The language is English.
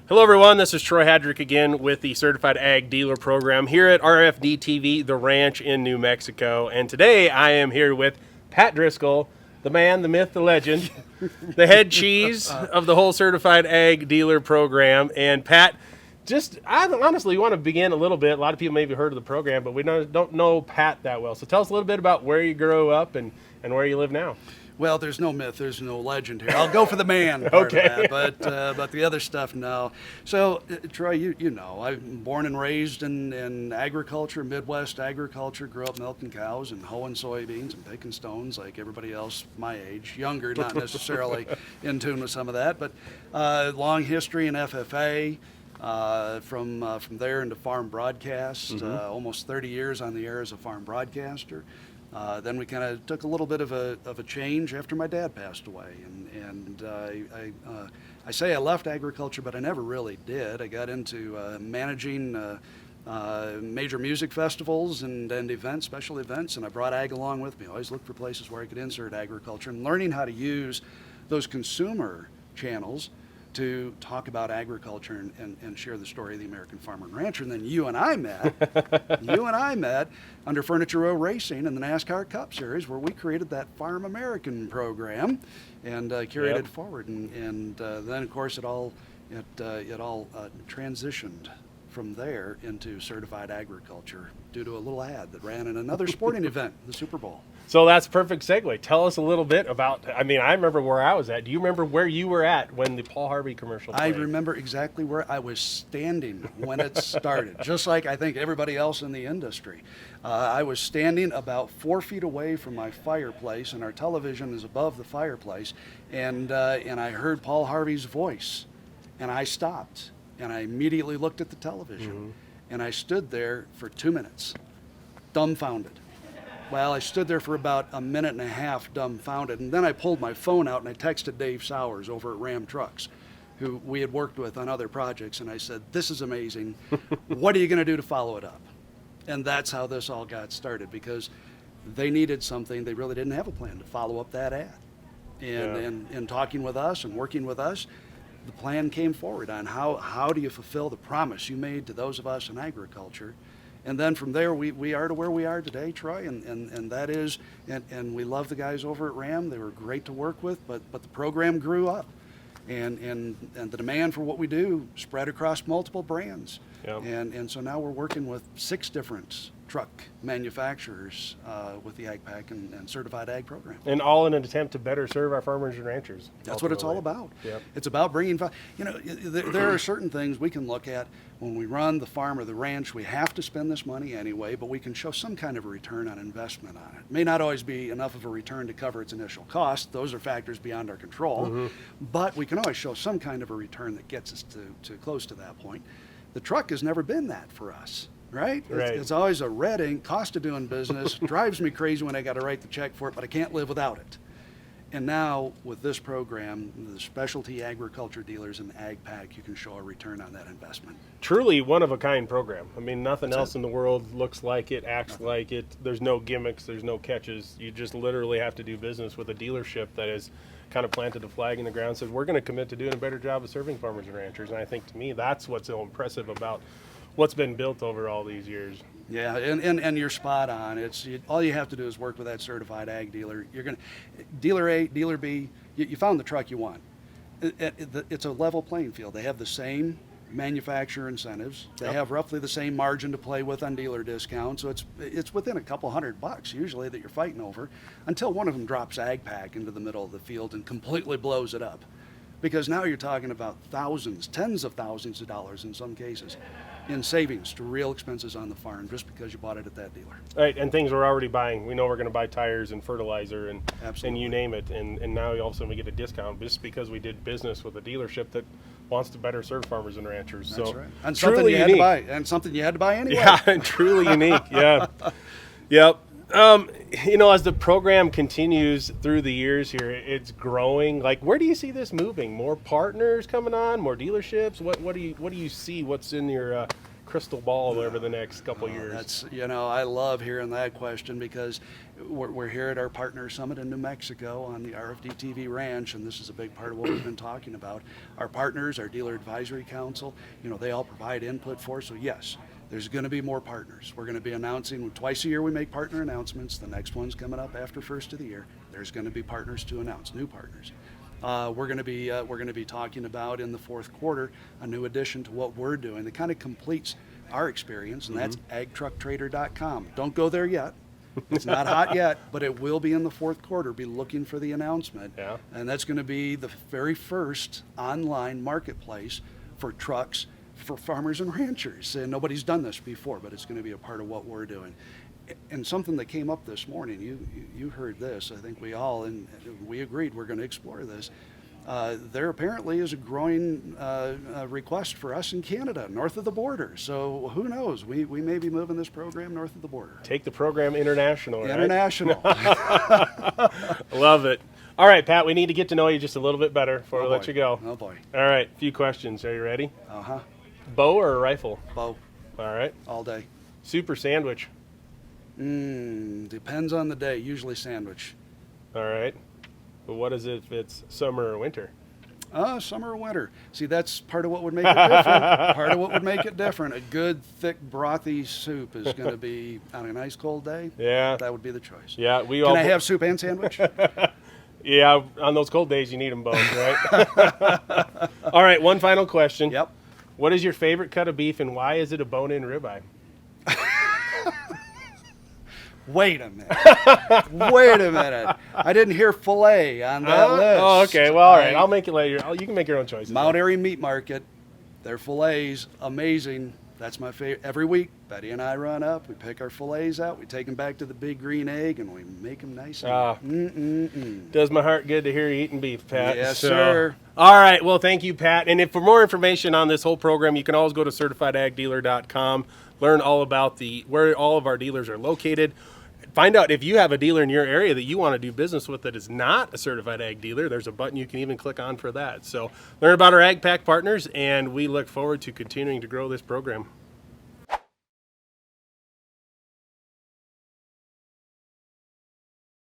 Hello everyone, this is Troy Hadrick again with the Certified Ag Dealer Program here at RFD-TV The Ranch in New Mexico. And today I am here with Pat Driscoll, the man, the myth, the legend, the head cheese of the whole Certified Ag Dealer Program. And Pat, I honestly want to begin a little bit. A lot of people maybe heard of the program, but we don't know Pat that well. So tell us a little bit about where you grew up and where you live now. Well, there's no myth, there's no legend here. I'll go for the man part Okay. of that, but the other stuff, no. So, Troy, you know, I'm born and raised in agriculture, Midwest agriculture. Grew up milking cows and hoeing soybeans and picking stones like everybody else my age. Younger, not necessarily in tune with some of that, but long history in FFA. From there into farm broadcast, almost 30 years on the air as a farm broadcaster. Then we kind of took a little bit of a change after my dad passed away, and I say I left agriculture, but I never really did. I got into managing major music festivals and events, special events, and I brought ag along with me. I always looked for places where I could insert agriculture, and learning how to use those consumer channels to talk about agriculture and share the story of the American farmer and rancher. And then you and I met under Furniture Row Racing in the NASCAR Cup Series, where we created that Farm American program and carried it forward. And then, of course, it all transitioned from there into certified agriculture due to a little ad that ran in another sporting event, the Super Bowl. So that's a perfect segue. Tell us a little bit about, I remember where I was at. Do you remember where you were at when the Paul Harvey commercial played? I remember exactly where I was standing when it started, just like I think everybody else in the industry. I was standing about 4 feet away from my fireplace, and our television is above the fireplace, and I heard Paul Harvey's voice, and I stopped, and I immediately looked at the television, and I stood there for 2 minutes, dumbfounded. Well, I stood there for about a minute and a half dumbfounded, and then I pulled my phone out and I texted Dave Sowers over at Ram Trucks, who we had worked with on other projects, and I said, "This is amazing. What are you going to do to follow it up?" And that's how this all got started, because they needed something. They really didn't have a plan to follow up that ad. And talking with us and working with us, the plan came forward on how do you fulfill the promise you made to those of us in agriculture. And then from there, we are to where we are today, Troy, and that is, and we love the guys over at RAM. They were great to work with, but the program grew up, and the demand for what we do spread across multiple brands. Yep. And so now we're working with 6 different truck manufacturers with the AgPack and Certified Ag program. And all in an attempt to better serve our farmers and ranchers. That's what it's all about. Yep. It's about bringing, there are certain things we can look at when we run the farm or the ranch. We have to spend this money anyway, but we can show some kind of a return on investment on it. It may not always be enough of a return to cover its initial cost. Those are factors beyond our control, but we can always show some kind of a return that gets us to close to that point. The truck has never been that for us. Right? It's always a red ink, cost of doing business, drives me crazy when I got to write the check for it, but I can't live without it. And now with this program, the specialty agriculture dealers and AgPack, you can show a return on that investment. Truly one of a kind program. Nothing else in the world looks like it, acts like it. There's no gimmicks, there's no catches. You just literally have to do business with a dealership that has kind of planted the flag in the ground, said we're going to commit to doing a better job of serving farmers and ranchers. And I think to me that's what's so impressive about what's been built over all these years. Yeah, and you're spot on. All you have to do is work with that certified ag dealer. You're gonna, dealer A, dealer B. You found the truck you want. It's a level playing field. They have the same manufacturer incentives. They have roughly the same margin to play with on dealer discounts. So it's within a couple $100 usually that you're fighting over, until one of them drops AgPack into the middle of the field and completely blows it up. Because now you're talking about thousands, tens of thousands of dollars in some cases, in savings to real expenses on the farm just because you bought it at that dealer. Right, and things we're already buying. We know we're going to buy tires and fertilizer and you name it. And now all of a sudden we get a discount just because we did business with a dealership that wants to better serve farmers and ranchers. That's so right. And something you had to buy, and something you had to buy anyway. Yeah, truly unique. Yeah. Yep. As the program continues through the years here, it's growing. Like, where do you see this moving? More partners coming on, more dealerships? What do you see? What's in your crystal ball over the next couple years? I love hearing that question, because we're here at our partner summit in New Mexico on the RFD-TV Ranch, and this is a big part of what we've been talking about. Our partners, our Dealer Advisory Council, they all provide input for us. So yes, there's going to be more partners. We're going to be announcing twice a year. We make partner announcements. The next one's coming up after first of the year. There's going to be partners to announce, new partners. We're going to be talking about in the fourth quarter a new addition to what we're doing that kind of completes our experience, and that's agtrucktrader.com. Don't go there yet. It's not hot yet, but it will be in the fourth quarter. Be looking for the announcement. Yeah. And that's going to be the very first online marketplace for trucks for farmers and ranchers. And nobody's done this before, but it's going to be a part of what we're doing. And something that came up this morning, you heard this, I think we all, and we agreed we're going to explore this. There apparently is a growing request for us in Canada, north of the border. So who knows? We may be moving this program north of the border. Take the program international, right? International. Love it. All right, Pat, we need to get to know you just a little bit better before we let you go. Oh, boy. All right, a few questions. Are you ready? Uh-huh. Bow or rifle? Bow. All right. All day. Soup or sandwich? Depends on the day. Usually sandwich. All right. But what is it if it's summer or winter? Summer or winter. See, that's part of what would make it different. Part of what would make it different. A good, thick, brothy soup is going to be on a nice cold day. Yeah. That would be the choice. Yeah, Can I have soup and sandwich? Yeah, on those cold days, you need them both, right? All right, one final question. Yep. What is your favorite cut of beef, and why is it a bone-in ribeye? Wait a minute. Wait a minute. I didn't hear filet on that list. Oh, okay. Well, all right. I'll make it later. You can make your own choices. Mount Airy Meat Market. Their fillets, amazing. That's my favorite. Every week, Betty and I run up. We pick our fillets out. We take them back to the Big Green Egg, and we make them nice and Does my heart good to hear you eating beef, Pat. Yes, sir. All right. Well, thank you, Pat. And for more information on this whole program, you can always go to certifiedagdealer.com. Learn all about where all of our dealers are located. Find out if you have a dealer in your area that you want to do business with that is not a certified ag dealer. There's a button you can even click on for that. So learn about our AgPack partners, and we look forward to continuing to grow this program.